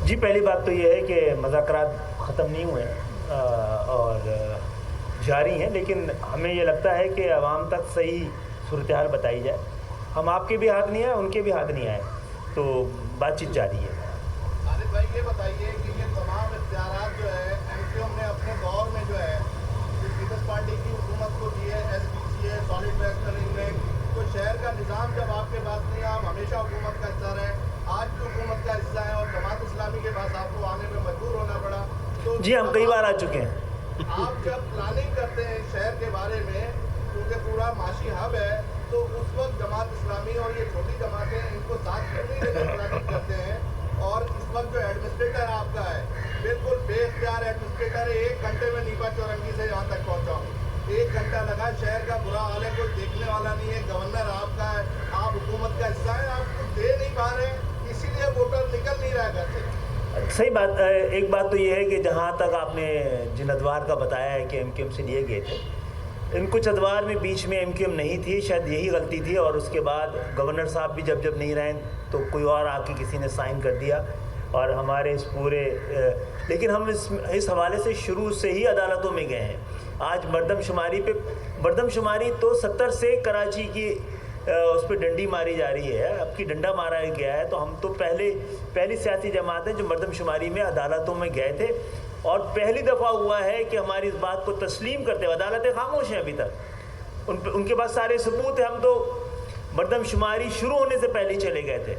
جی پہلی بات تو یہ ہے کہ مذاکرات ختم نہیں ہوئے اور جاری ہیں، لیکن ہمیں یہ لگتا ہے کہ عوام تک صحیح صورتحال بتائی جائے. ہم آپ کے بھی ہاتھ نہیں آئے، ان کے بھی ہاتھ نہیں آئے، تو بات چیت جاری ہے. عارف بھائی یہ بتائیے کہ یہ تمام اختیارات جو ہے ایم کیو ایم نے اپنے دور میں جو ہے پیپلز پارٹی کی حکومت کو دیے، ایس پی سی اے، سالڈ ویسٹ میں، تو شہر کا نظام جب آپ کے پاس نہیں، آپ ہمیشہ حکومت کا حصہ رہے، آج بھی حکومت کا حصہ ہے اور جماعت اسلامی کے پاس آپ کو آنے میں مجبور ہونا پڑا. تو جی ہم کئی بار آ چکے ہیں. آپ جب پلاننگ کرتے ہیں شہر کے بارے میں، کیونکہ پورا معاشی ہب ہے، تو اس وقت جماعت اسلامی اور یہ چھوٹی جماعتیں ان کو ساتھ کیوں نہیں لے کر پلاننگ کرتے ہیں؟ اور اس وقت جو ایڈمنسٹریٹر آپ کا ہے بالکل بے اختیار ایڈمنسٹریٹر ہے. 1 گھنٹے میں نیپا چورنگی سے یہاں تک پہنچا ہوں، 1 گھنٹہ لگا. شہر کا برا حال ہے، کوئی دیکھنے والا نہیں ہے. گورنر آپ کا ہے، آپ حکومت کا حصہ ہے، آپ کچھ دے نہیں پا رہے ہیں، اسی لیے ووٹر نکل نہیں رہا گھر سے. صحیح بات. ایک بات تو یہ ہے کہ جہاں تک آپ نے جن ادوار کا بتایا ہے کہ ایم کیو ایم سے لیے گئے تھے، ان کچھ ادوار میں بیچ میں ایم کیو ایم نہیں تھی، شاید یہی غلطی تھی، اور اس کے بعد گورنر صاحب بھی جب نہیں رہے تو کوئی اور آ کے کسی نے سائن کر دیا، اور ہمارے اس پورے لیکن ہم اس حوالے سے شروع سے ہی عدالتوں میں گئے ہیں. آج مردم شماری تو 70 سے کراچی کی اس پہ ڈنڈی ماری جا رہی ہے، اب کی ڈنڈا مارا گیا ہے. تو ہم تو پہلی سیاسی جماعت ہیں جو مردم شماری میں عدالتوں میں گئے تھے، اور پہلی دفعہ ہوا ہے کہ ہماری اس بات کو تسلیم کرتے ہوئے عدالتیں خاموش ہیں ابھی تک، ان کے پاس سارے ثبوت ہیں. ہم تو مردم شماری شروع ہونے سے پہلے ہی چلے گئے تھے،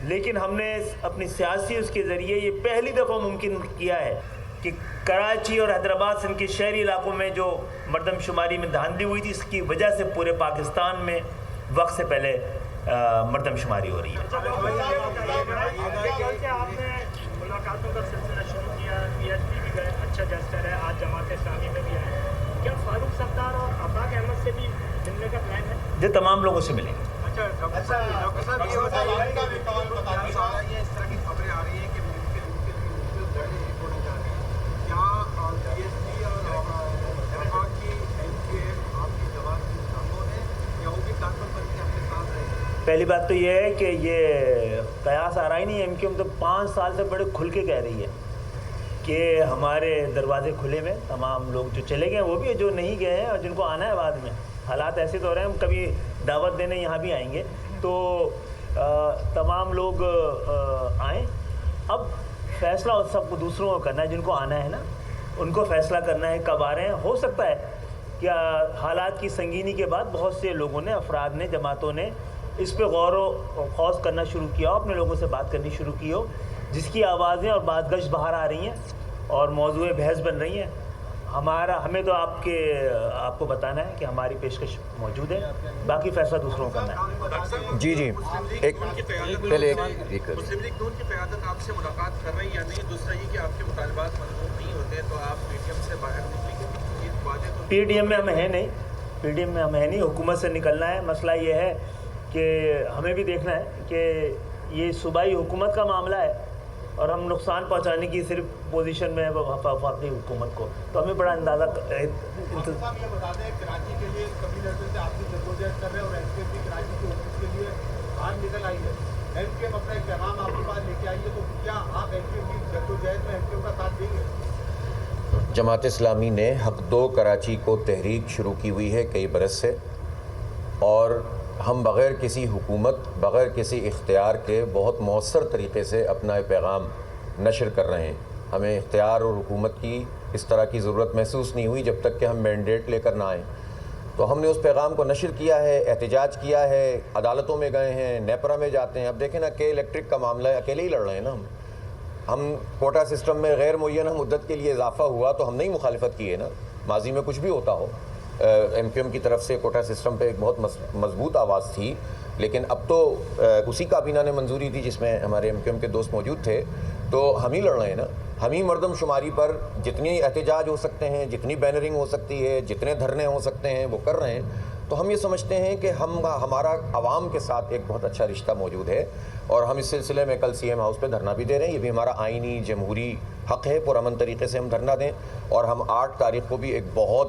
لیکن ہم نے اپنی سیاسی اس کے ذریعے یہ پہلی دفعہ ممکن کیا ہے کہ کراچی اور حیدرآباد سے ان کے شہری علاقوں میں جو مردم شماری میں دھاندلی ہوئی تھی، اس کی وجہ سے پورے پاکستان میں وقت سے پہلے مردم شماری ہو رہی ہے. آپ نے ملاقاتوں کا سلسلہ شروع کیا، پی ایچ ڈی بھی گئے، اچھا جسٹر ہے، آج جماعت اسلامی میں بھی آئے، کیا فاروق ستار اور افاق احمد سے بھی ملنے کا پلان ہے؟ جو تمام لوگوں سے ملیں گے. اس طرح کی خبریں آ رہی ہیں کہ پہلی بات تو یہ ہے کہ یہ قیاس آ رہا ہی نہیں. ایم کیو ایم تو 5 سال سے بڑے کھل کے کہہ رہی ہے کہ ہمارے دروازے کھلے میں، تمام لوگ جو چلے گئے ہیں وہ بھی ہے، جو نہیں گئے ہیں اور جن کو آنا ہے بعد میں. حالات ایسے تو ہو رہے ہیں، ہم کبھی دعوت دینے یہاں بھی آئیں گے، تو تمام لوگ آئیں. اب فیصلہ سب کو دوسروں کو کرنا ہے، جن کو آنا ہے نا ان کو فیصلہ کرنا ہے کب آ رہے ہیں. ہو سکتا ہے کہ حالات کی سنگینی کے بعد بہت سے لوگوں نے، افراد نے، جماعتوں نے اس پہ غور و خوض کرنا شروع کیا ہو، اپنے لوگوں سے بات کرنی شروع کی ہو، جس کی آوازیں اور بات گشت باہر آ رہی ہیں اور موضوع بحث بن رہی ہیں. ہمیں تو آپ کو بتانا ہے کہ ہماری پیشکش موجود ہے، باقی فیصلہ دوسروں کو کرنا ہے. جی ایک پہلے مسلم لیگ نون کی قیادت آپ سے ملاقات کر رہی ہے یا نہیں؟ دوسرا یہ کہ آپ کے مطالبات منظور نہیں ہوتے تو آپ پی ٹی ایم سے باہر نکلیں گے؟ پی ٹی ایم میں ہم ہیں نہیں، پی ٹی ایم میں ہم ہیں نہیں، حکومت سے نکلنا ہے. مسئلہ یہ ہے کہ ہمیں بھی دیکھنا ہے کہ یہ صوبائی حکومت کا معاملہ ہے اور ہم نقصان پہنچانے کی صرف پوزیشن میں ہے وفاقی حکومت کو، تو ہمیں بڑا اندازہ یہ بتا دیں کراچی کے لیے کبھی نظر سے آپ کی جدوجہد کر رہے ہیں اور ایم کیو ایم کی کراچی کی حکومت کے لیے باہر نکل آئی ہے. ایم کیو ایم اپنا ایک پیغام آپ کے پاس لے کے آئی ہے، تو کیا آپ ایم کیو ایم کی جدوجہد میں ایم کیو ایم کا ساتھ دیں گے؟ جماعت اسلامی نے حق دو کراچی کو تحریک شروع کی ہوئی ہے کئی برس سے، اور ہم بغیر کسی حکومت، بغیر کسی اختیار کے بہت مؤثر طریقے سے اپنا پیغام نشر کر رہے ہیں. ہمیں اختیار اور حکومت کی اس طرح کی ضرورت محسوس نہیں ہوئی جب تک کہ ہم مینڈیٹ لے کر نہ آئیں. تو ہم نے اس پیغام کو نشر کیا ہے، احتجاج کیا ہے، عدالتوں میں گئے ہیں، نیپرا میں جاتے ہیں. اب دیکھیں نا کہ الیکٹرک کا معاملہ ہے، اکیلے ہی لڑ رہے ہیں نا. ہم کوٹا سسٹم میں غیر معینہ مدت کے لیے اضافہ ہوا تو ہم نہیں مخالفت کی ہے نا. ماضی میں کچھ بھی ہوتا ہو، ایم کیو ایم کی طرف سے کوٹا سسٹم پہ ایک بہت مضبوط آواز تھی، لیکن اب تو اسی کابینہ نے منظوری دی جس میں ہمارے ایم کیو ایم کے دوست موجود تھے. تو ہم ہی لڑ رہے ہیں نا. ہم ہی مردم شماری پر جتنی احتجاج ہو سکتے ہیں، جتنی بینرنگ ہو سکتی ہے، جتنے دھرنے ہو سکتے ہیں وہ کر رہے ہیں. تو ہم یہ سمجھتے ہیں کہ ہمارا عوام کے ساتھ ایک بہت اچھا رشتہ موجود ہے، اور ہم اس سلسلے میں کل سی ایم ہاؤس پہ دھرنا بھی دے رہے ہیں. یہ بھی ہمارا آئینی جمہوری حق ہے، پرامن طریقے سے ہم دھرنا دیں. اور ہم 8 تاریخ کو بھی ایک بہت